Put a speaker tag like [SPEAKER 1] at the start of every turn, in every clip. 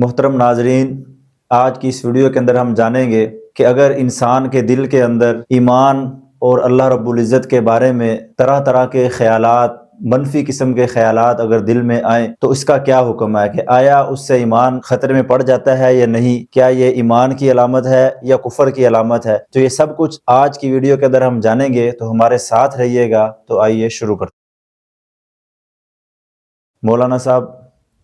[SPEAKER 1] محترم ناظرین، آج کی اس ویڈیو کے اندر ہم جانیں گے کہ اگر انسان کے دل کے اندر ایمان اور اللہ رب العزت کے بارے میں طرح طرح کے خیالات، منفی قسم کے خیالات اگر دل میں آئیں تو اس کا کیا حکم ہے کہ آیا اس سے ایمان خطرے میں پڑ جاتا ہے یا نہیں؟ کیا یہ ایمان کی علامت ہے یا کفر کی علامت ہے؟ تو یہ سب کچھ آج کی ویڈیو کے اندر ہم جانیں گے، تو ہمارے ساتھ رہیے گا۔ تو آئیے شروع کرتے ہیں۔ مولانا صاحب،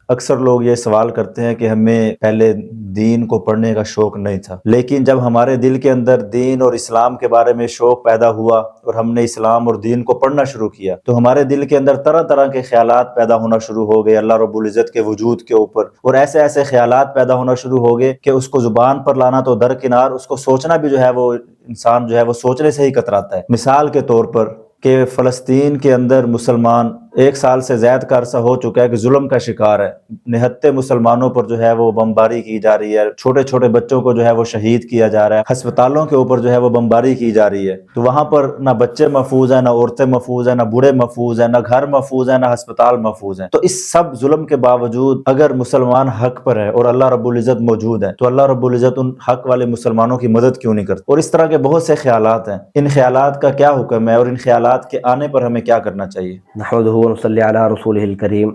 [SPEAKER 1] اکثر لوگ یہ سوال کرتے ہیں کہ ہمیں پہلے دین کو پڑھنے کا شوق نہیں تھا، لیکن جب ہمارے دل کے اندر دین اور اسلام کے بارے میں شوق پیدا ہوا اور ہم نے اسلام اور دین کو پڑھنا شروع کیا تو ہمارے دل کے اندر طرح طرح کے خیالات پیدا ہونا شروع ہو گئے اللہ رب العزت کے وجود کے اوپر، اور ایسے ایسے خیالات پیدا ہونا شروع ہو گئے کہ اس کو زبان پر لانا تو درکنار، اس کو سوچنا بھی جو ہے وہ انسان جو ہے وہ سوچنے سے ہی کتراتا ہے۔ مثال کے طور پر کہ فلسطین کے اندر مسلمان 1 سال سے زائد کا عرصہ ہو چکا ہے کہ ظلم کا شکار ہے، نہتے مسلمانوں پر جو ہے وہ بمباری کی جا رہی ہے، چھوٹے چھوٹے بچوں کو جو ہے وہ شہید کیا جا رہا ہے، ہسپتالوں کے اوپر جو ہے وہ بمباری کی جا رہی ہے، تو وہاں پر نہ بچے محفوظ ہیں، نہ عورتیں محفوظ ہیں، نہ بوڑھے محفوظ ہیں، نہ گھر محفوظ ہیں، نہ ہسپتال محفوظ ہیں۔ تو اس سب ظلم کے باوجود اگر مسلمان حق پر ہے اور اللہ رب العزت موجود ہے تو اللہ رب العزت ان حق والے مسلمانوں کی مدد کیوں نہیں کرتا؟ اور اس طرح کے بہت سے خیالات ہیں، ان خیالات کا کیا حکم ہے اور ان خیالات کے آنے پر ہمیں کیا کرنا چاہیے؟
[SPEAKER 2] نحمدہ و نصلی علی رسولہ الکریم،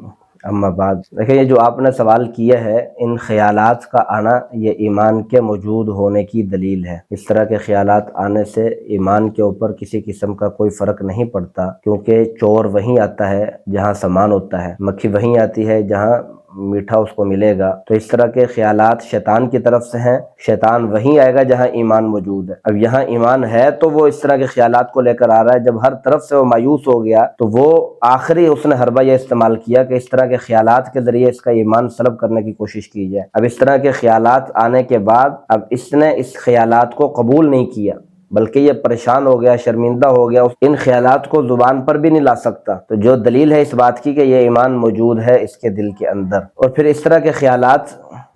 [SPEAKER 2] اما بعد۔ دیکھیں، یہ جو آپ نے سوال کیا ہے، ان خیالات کا آنا یہ ایمان کے موجود ہونے کی دلیل ہے۔ اس طرح کے خیالات آنے سے ایمان کے اوپر کسی قسم کا کوئی فرق نہیں پڑتا، کیونکہ چور وہیں آتا ہے جہاں سامان ہوتا ہے، مکھی وہیں آتی ہے جہاں میٹھا اس کو ملے گا۔ تو اس طرح کے خیالات شیطان کی طرف سے ہیں، شیطان وہیں آئے گا جہاں ایمان موجود ہے۔ اب یہاں ایمان ہے تو وہ اس طرح کے خیالات کو لے کر آ رہا ہے، جب ہر طرف سے وہ مایوس ہو گیا تو وہ آخری اس نے حربہ یہ استعمال کیا کہ اس طرح کے خیالات کے ذریعے اس کا ایمان سلب کرنے کی کوشش کی جائے۔ اب اس طرح کے خیالات آنے کے بعد اب اس نے اس خیالات کو قبول نہیں کیا، بلکہ یہ پریشان ہو گیا، شرمندہ ہو گیا، ان خیالات کو زبان پر بھی نہیں لا سکتا، تو جو دلیل ہے اس بات کی کہ یہ ایمان موجود ہے اس کے دل کے اندر۔ اور پھر اس طرح کے خیالات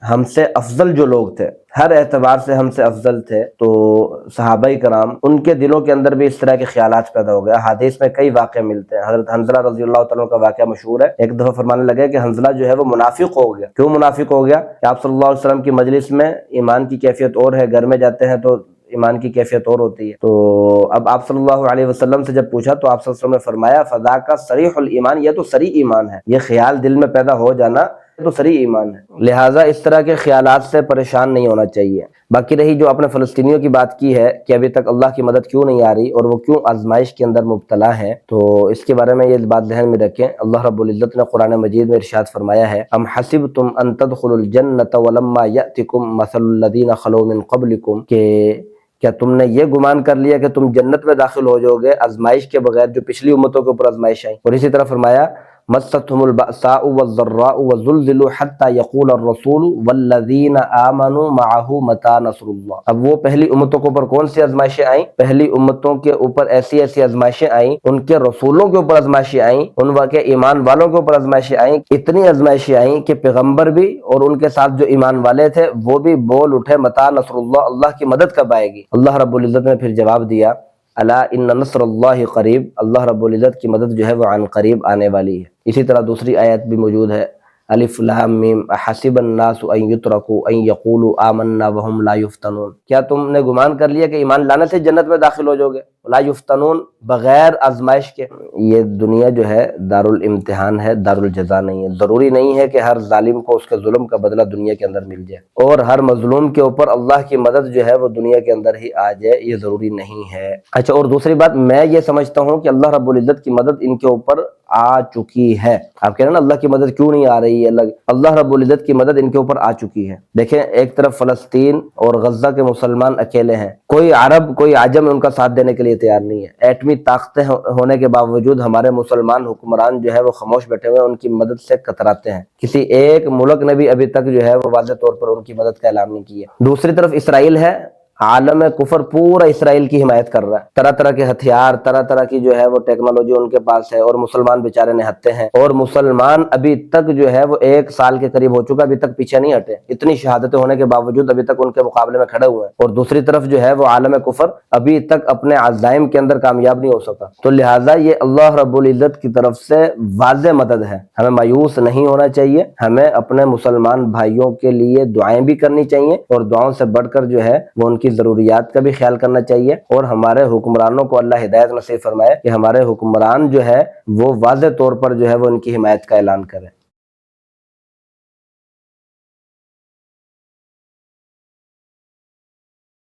[SPEAKER 2] ہم سے افضل جو لوگ تھے، ہر اعتبار سے ہم سے افضل تھے، تو صحابہ کرام، ان کے دلوں کے اندر بھی اس طرح کے خیالات پیدا ہو گیا۔ حدیث میں کئی واقعے ملتے ہیں، حضرت حنظلہ رضی اللہ تعالیٰ کا واقعہ مشہور ہے۔ ایک دفعہ فرمانے لگے کہ حنظلہ جو ہے وہ منافق ہو گیا۔ کیوں منافق ہو گیا؟ کہ آپ صلی اللہ علیہ وسلم کی مجلس میں ایمان کی کیفیت اور ہے، گھر میں جاتے ہیں تو ایمان کی کیفیت اور ہوتی ہے۔ تو اب آپ صلی اللہ علیہ وسلم سے جب پوچھا تو آپ صلی اللہ علیہ وسلم نے فرمایا فذاک صریح الایمان، یہ تو صریح ایمان ہے، یہ خیال دل میں پیدا ہو جانا تو صریح ایمان ہے۔ لہٰذا اس طرح کے خیالات سے پریشان نہیں ہونا چاہیے۔ باقی رہی جو آپ نے فلسطینیوں کی بات کی ہے کہ ابھی تک اللہ کی مدد کیوں نہیں آ رہی اور وہ کیوں آزمائش کے اندر مبتلا ہے، تو اس کے بارے میں یہ بات ذہن میں رکھیں۔ اللہ رب العزت نے قرآن مجید میں ارشاد فرمایا ہے ام حسبتم ان تدخلوا الجنۃ ولما یأتکم مثل الذین خلو من قبلکم، کہ کیا تم نے یہ گمان کر لیا کہ تم جنت میں داخل ہو جاؤ گے آزمائش کے بغیر جو پچھلی امتوں کے اوپر آزمائش آئی۔ اور اسی طرح فرمایا مستهم البأساء والضراء وزلزلوا حتى يقول الرسول والذین آمنوا معه متى نصر اللہ۔ اب وہ پہلی امتوں کے اوپر کون سی آزمائشیں آئیں؟ پہلی امتوں کے اوپر ایسی ایسی آزمائشیں آئیں، ان کے رسولوں کے اوپر آزمائشیں آئیں، ان کے ایمان والوں کے اوپر آزمائشیں آئیں، اتنی آزمائشیں آئیں کہ پیغمبر بھی اور ان کے ساتھ جو ایمان والے تھے وہ بھی بول اٹھے متى نصر اللہ، اللہ کی مدد کب آئے گی؟ اللہ رب العزت نے پھر جواب دیا الا ان نصر اللہ قریب، اللہ رب العزت کی مدد جو ہے وہ عن قریب آنے والی ہے۔ اسی طرح دوسری آیت بھی موجود ہے الف لام میم احسب الناس ان یترکوا ان یقولوا آمنا وهم لا یفتنون، کیا تم نے گمان کر لیا کہ ایمان لانے سے جنت میں داخل ہو جاؤ گے؟ لا یفتنون، بغیر آزمائش کے۔ یہ دنیا جو ہے دارالامتحان ہے، دارالجزا نہیں ہے۔ ضروری نہیں ہے کہ ہر ظالم کو اس کے ظلم کا بدلہ دنیا کے اندر مل جائے، اور ہر مظلوم کے اوپر اللہ کی مدد جو ہے وہ دنیا کے اندر ہی آ جائے، یہ ضروری نہیں ہے۔ اچھا، اور دوسری بات میں یہ سمجھتا ہوں کہ اللہ رب العزت کی مدد ان کے اوپر آ چکی ہے۔ آپ کہہ رہے ہیں نا اللہ کی مدد کیوں نہیں آ رہی ہے؟ اللہ رب العزت کی مدد ان کے اوپر آ چکی ہے۔ دیکھیں، ایک طرف فلسطین اور غزہ کے مسلمان اکیلے ہیں، کوئی عرب کوئی عجم ان کا ساتھ دینے کے لیے تیار نہیں ہے۔ ایٹمی طاقتیں ہونے کے باوجود ہمارے مسلمان حکمران جو ہے وہ خاموش بیٹھے ہوئے ہیں، ان کی مدد سے کتراتے ہیں۔ کسی ایک ملک نے بھی ابھی تک جو ہے وہ واضح طور پر ان کی مدد کا اعلان نہیں کیا۔ دوسری طرف اسرائیل ہے، عالم کفر پورا اسرائیل کی حمایت کر رہا ہے، طرح طرح کے ہتھیار، طرح طرح کی جو ہے وہ ٹیکنالوجی ان کے پاس ہے، اور مسلمان بیچارے نہتے ہیں، اور مسلمان ابھی تک جو ہے وہ 1 سال کے قریب ہو چکا، ابھی تک پیچھے نہیں ہٹے، اتنی شہادتیں ہونے کے باوجود ابھی تک ان کے مقابلے میں کھڑے ہوئے ہیں، اور دوسری طرف جو ہے وہ عالم کفر ابھی تک اپنے عزائم کے اندر کامیاب نہیں ہو سکا۔ تو لہٰذا یہ اللہ رب العزت کی طرف سے واضح مدد ہے، ہمیں مایوس نہیں ہونا چاہیے، ہمیں اپنے مسلمان بھائیوں کے لیے دعائیں بھی کرنی چاہیے، اور دعاؤں سے بڑھ کر جو ہے وہ ان کی ضروریات کا بھی خیال کرنا چاہیے، اور ہمارے حکمرانوں کو اللہ ہدایت نصیب فرمائے کہ ہمارے حکمران جو ہے وہ واضح طور پر جو ہے وہ ان کی حمایت کا اعلان کریں۔